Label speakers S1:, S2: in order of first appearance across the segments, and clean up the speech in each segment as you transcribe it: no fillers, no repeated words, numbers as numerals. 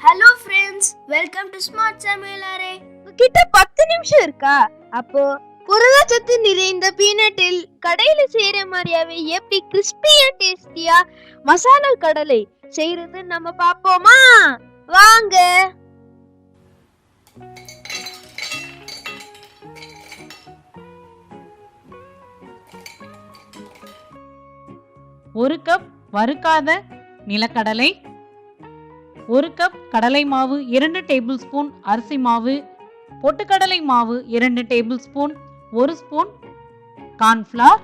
S1: Hello friends, welcome to smart சமையலறை.
S2: உங்ககிட்ட 10 நிமிஷம் இருக்கா? அப்போ புரதச்சத்து நிறைந்த பீனட்டில் கடையில செய்யற மாதிரியாவே எப்படி கிறிஸ்பியா டேஸ்டியா மசாலா கடலை செய்யறது நம்ம பாப்போமா? வாங்க.
S3: ஒரு கப் வறுக்காத நிலக்கடலை, 1 கப் கடலை மாவு, 2 டேபிள் ஸ்பூன் அரிசி மாவு, பொட்டுக்கடலை மாவு 2 டேபிள் ஸ்பூன், 1 ஸ்பூன் கார்ன்ஃப்ளவர்,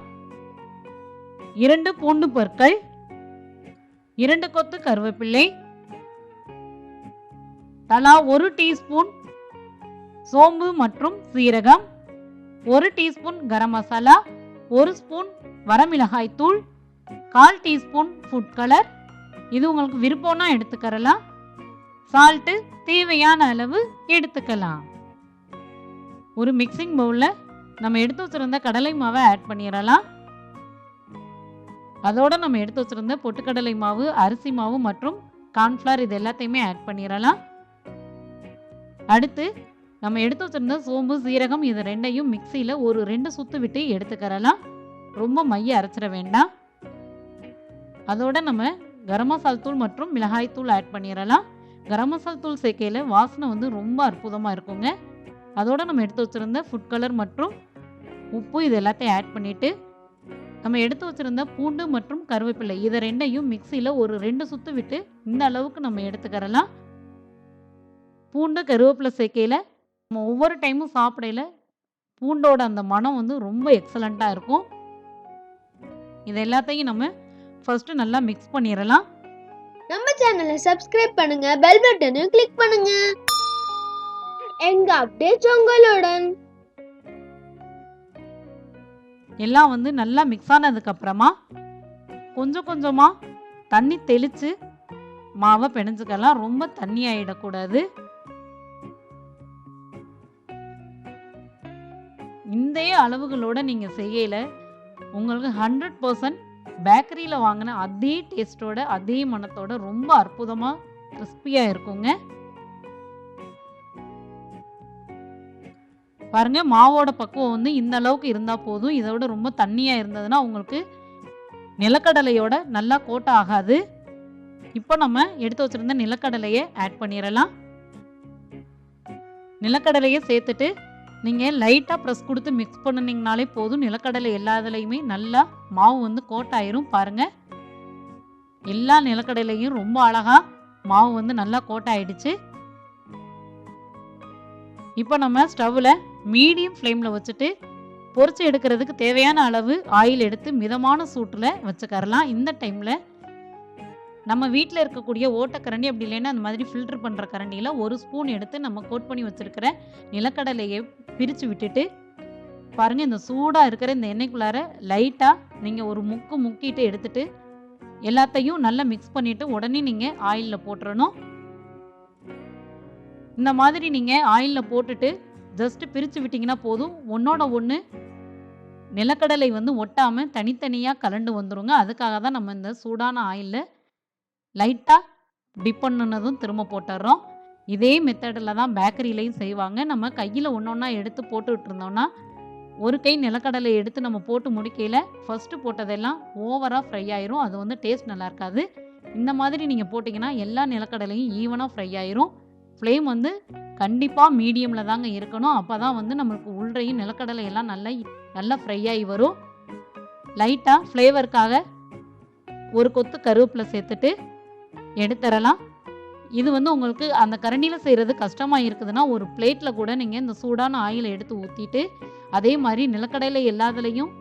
S3: 2 பூண்டு பற்கள், 2 கொத்து கருவேப்பிள்ளை, தலா 1 டீஸ்பூன் சோம்பு மற்றும் சீரகம், 1 டீஸ்பூன் கரம் மசாலா, 1 ஸ்பூன் வரமிளகாய் தூள், 1/4 டீஸ்பூன் ஃபுட் கலர், இது உங்களுக்கு விருப்பம்னா எடுத்துக்கலாம். சால்ட்டு தேவையான அளவு எடுத்துக்கலாம். ஒரு மிக்சிங் பவுலில் நம்ம எடுத்து வச்சிருந்த கடலை மாவை ஆட் பண்ணிடலாம். அதோட நம்ம எடுத்து வச்சிருந்த பொட்டுக்கடலை மாவு, அரிசி மாவு மற்றும் கார்ன்ஃப்ளவர் இது எல்லாத்தையுமே ஆட் பண்ணிடலாம். அடுத்து நம்ம எடுத்து வச்சிருந்த சோம்பு, சீரகம் இது ரெண்டையும் மிக்சியில் ஒரு 2 சுத்து விட்டு எடுத்துக்கிறலாம். ரொம்ப மைய அரைச்சிட வேண்டாம். அதோட நம்ம கரம் மசாலா தூள் மற்றும் மிளகாய் தூள் ஆட் பண்ணிடலாம். கரம் மசாலா தூள் சேர்க்கையில் வாசனை வந்து ரொம்ப அற்புதமாக இருக்குங்க. அதோட நம்ம எடுத்து வச்சுருந்த ஃபுட் கலர் மற்றும் உப்பு இது எல்லாத்தையும் ஆட் பண்ணிவிட்டு நம்ம எடுத்து வச்சுருந்த பூண்டு மற்றும் கருவேப்பிலை இதை ரெண்டையும் மிக்சியில் ஒரு 2 சுத்து விட்டு இந்த அளவுக்கு நம்ம எடுத்துக்கிறலாம். பூண்டு கருவேப்பிலை சேர்க்கையில் நம்ம ஒவ்வொரு டைமும் சாப்பிடையில் பூண்டோட அந்த மனம் வந்து ரொம்ப எக்ஸலண்ட்டாக இருக்கும். இது எல்லாத்தையும் நம்ம ஃபர்ஸ்ட் நல்லா மிக்ஸ் பண்ணிடலாம்.
S2: நம்ம சேனலை சப்ஸ்கிரைப் பண்ணுங்க, பெல் பட்டனையும் கிளிக் பண்ணுங்க. எங்க அப்டேட்ஸ் உங்களுடன்.
S3: எல்லாம் வந்து நல்லா மிக்ஸ் ஆனதுக்கு அப்புறமா கொஞ்சம் கொஞ்சமா தண்ணி தெளிச்சு மாவை பிணைஞ்சுக்கலாம். ரொம்ப தண்ணி ஆயிடக்கூடாது. இந்த அளவுகளோட நீங்க செய்யல உங்களுக்கு 100% பேக்கரியில் வாங்கின அதே டேஸ்ட்டோட அதே மணத்தோட ரொம்ப அற்புதமாக கிறிஸ்பியாக இருக்குங்க. பாருங்க, மாவோட பக்குவம் வந்து இந்த அளவுக்கு இருந்தால் போதும். இதோட ரொம்ப தண்ணியாக இருந்ததுன்னா உங்களுக்கு நிலக்கடலையோட நல்லா கோட்டை ஆகாது. இப்போ நம்ம எடுத்து வச்சிருந்த நிலக்கடலையை ஆட் பண்ணிடலாம். நிலக்கடலையை சேர்த்துட்டு நீங்கள் லைட்டாக ப்ரெஸ் கொடுத்து மிக்ஸ் பண்ணினீங்கனாலே போதும். நிலக்கடலை எல்லாத்துலேயுமே நல்லா மாவு வந்து கோட்டாயிரும். பாருங்கள், எல்லா நிலக்கடலையும் ரொம்ப அழகாக மாவு வந்து நல்லா கோட்டாயிடுச்சு. இப்போ நம்ம ஸ்டவ்வில் மீடியம் ஃப்ளேமில் வச்சுட்டு பொரிச்சு எடுக்கிறதுக்கு தேவையான அளவு ஆயில் எடுத்து மிதமான சூட்டில் வச்சுக்கரலாம். இந்த டைமில் நம்ம வீட்டில் இருக்கக்கூடிய ஓட்டக்கரண்டி அப்படி இல்லைன்னா அந்த மாதிரி ஃபில்டர் பண்ணுற கரண்டியில் 1 ஸ்பூன் எடுத்து நம்ம கோட் பண்ணி வச்சுருக்கிற நிலக்கடலையை பிரித்து விட்டுட்டு பாருங்கள், இந்த சூடாக இருக்கிற இந்த எண்ணெய்க்குள்ளார லைட்டாக நீங்கள் ஒரு முக்கிட்டு எடுத்துட்டு எல்லாத்தையும் நல்லா மிக்ஸ் பண்ணிவிட்டு உடனே நீங்கள் ஆயிலில் போட்டுறணும். இந்த மாதிரி நீங்கள் ஆயிலில் போட்டுட்டு ஜஸ்ட்டு பிரித்து விட்டிங்கன்னா போதும். ஒன்றோட ஒன்று நிலக்கடலை வந்து ஒட்டாமல் தனித்தனியாக கலண்டு வந்துடுங்க. அதுக்காக தான் நம்ம இந்த சூடான ஆயிலில் லைட்டாக டிப் பண்ணினதும் திரும்ப போட்டுடுறோம். இதே மெத்தடில் தான் பேக்கரியிலையும் செய்வாங்க. நம்ம கையில் ஒன்றா எடுத்து போட்டுக்கிட்டு இருந்தோம்னா ஒரு கை நிலக்கடலை எடுத்து நம்ம போட்டு முடிக்கையில் ஃபஸ்ட்டு போட்டதெல்லாம் ஓவராக ஃப்ரை ஆயிரும். அது வந்து டேஸ்ட் நல்லா இருக்காது. இந்த மாதிரி நீங்கள் போட்டிங்கன்னா எல்லா நிலக்கடலையும் ஈவனாக ஃப்ரை ஆயிரும். ஃப்ளேம் வந்து கண்டிப்பாக மீடியமில் தாங்க இருக்கணும். அப்போ தான் வந்து நம்மளுக்கு உள்றையும் நிலக்கடலை எல்லாம் நல்லா ஃப்ரை ஆகி வரும். லைட்டாக ஃப்ளேவருக்காக ஒரு கொத்து கருவேப்பிலை சேர்த்துட்டு எடுத்துடலாம். இது வந்து உங்களுக்கு அந்த கரண்டியில் செய்கிறது கஷ்டமாக இருக்குதுன்னா ஒரு பிளேட்டில் கூட நீங்கள் இந்த சூடான ஆயிலை எடுத்து ஊற்றிட்டு அதே மாதிரி நிலக்கடையில் எல்லாத்துலேயும்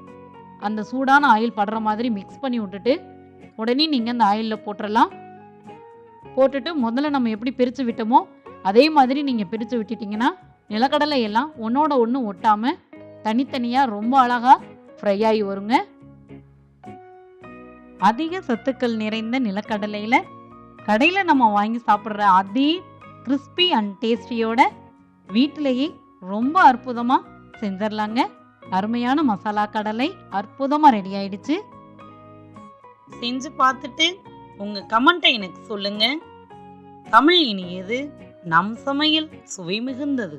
S3: அந்த சூடான ஆயில் படுற மாதிரி மிக்ஸ் பண்ணி விட்டுட்டு உடனே நீங்கள் அந்த ஆயிலில் போட்டுடலாம். போட்டுட்டு முதல்ல நம்ம எப்படி பிரித்து விட்டோமோ அதே மாதிரி நீங்கள் பிரித்து விட்டுட்டிங்கன்னா நிலக்கடலை எல்லாம் ஒன்றோட ஒன்று ஒட்டாமல் தனித்தனியாக ரொம்ப அழகாக ஃப்ரை ஆகி வருங்க. அதிக சத்துக்கள் நிறைந்த நிலக்கடலையில் கடையில் நம்ம வாங்கி சாப்பிட்ற அதே கிறிஸ்பி அண்ட் டேஸ்டியோட வீட்டிலேயே ரொம்ப அற்புதமாக செஞ்சிடலாங்க. அருமையான மசாலா கடலை அற்புதமாக ரெடி ஆயிடுச்சு. செஞ்சு பார்த்துட்டு உங்கள் கமெண்ட்டை எனக்கு சொல்லுங்கள். தமிழ் இனியது, நம் சமையல் சுவை மிகுந்தது.